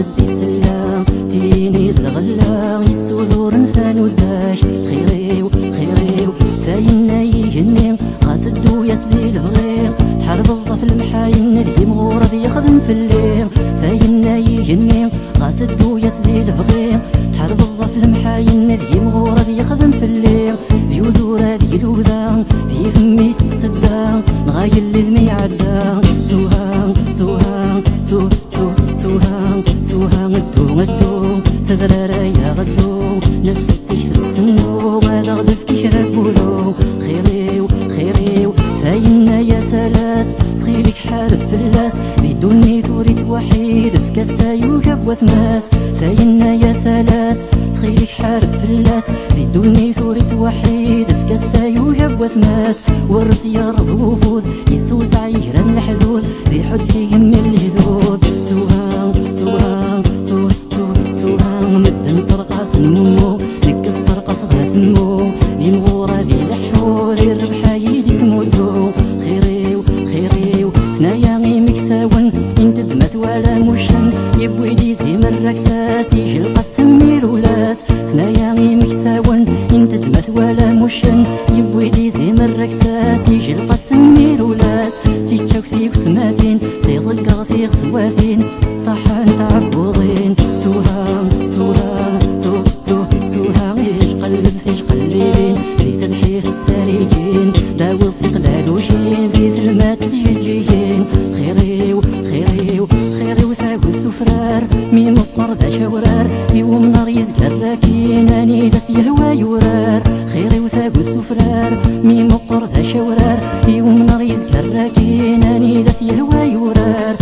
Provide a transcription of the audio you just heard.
الزيت سلا تيني الغلا يسوزور نثانو داش خيريو خيريو ساينا يهني غاسدو يسلي البغير تحارب الضف المحاين اللي مغور ذي يخدم في الليل ساينا يهني غاسدو يسلي البغير تحارب الضف المحاين اللي مغور ذي يخدم في الليل ذيو زورا ذي لوذا ذي فمي ست سدا نغايل اللي ذمي عدا توها توها تو تو توها توها غدو غدو سذرارا يا غدو نفستي في السنو غادا غدف كي ربودو خيريو خيريو ساينا يا سلاس صغيرك حارب فلاس بدوني ثوريت وحيد في كاسا يوكب وثماس ساينا يا سلاس صغيرك حارب فلاس بدوني ثوريت وحيد في كاسا يوكب وثماس ورس يا رزوفوز يسوس عيرا الحدود ذي حدي يمي الجدود توها توها تو تو توها مدن سرقة سنمو نك السرقة صغا ثمو من غورة ذي لحور الربحة يدي تمودو خيريو خيريو ثنايا غي مكساون انت دمث ولا مشن يبوي دي زي الركساس يجي القص تمير ولاس ثنايا غي مكساون انت دمث ولا مشن يبوي دي زي الركساس يجي القص تمير ولاس سيتشاك سيك سماتين سيضلق غثيق سواتين صحان تعبوضين توها توها تو تو توها غيش قلب فيش قلبين ذي تدحيش الساريجين داول ثيق دالوشين ذي ثلمات الجيجين خيريو خيريو خيريو ثاقو السفرار مين مقر ذا شورار يوم نار يزقر راكين اني ذا يهوى يورار خيريو ثاقو السفرار مين مقر ذا شورار يوم نار يزقر راكين اني ذا يهوى يورار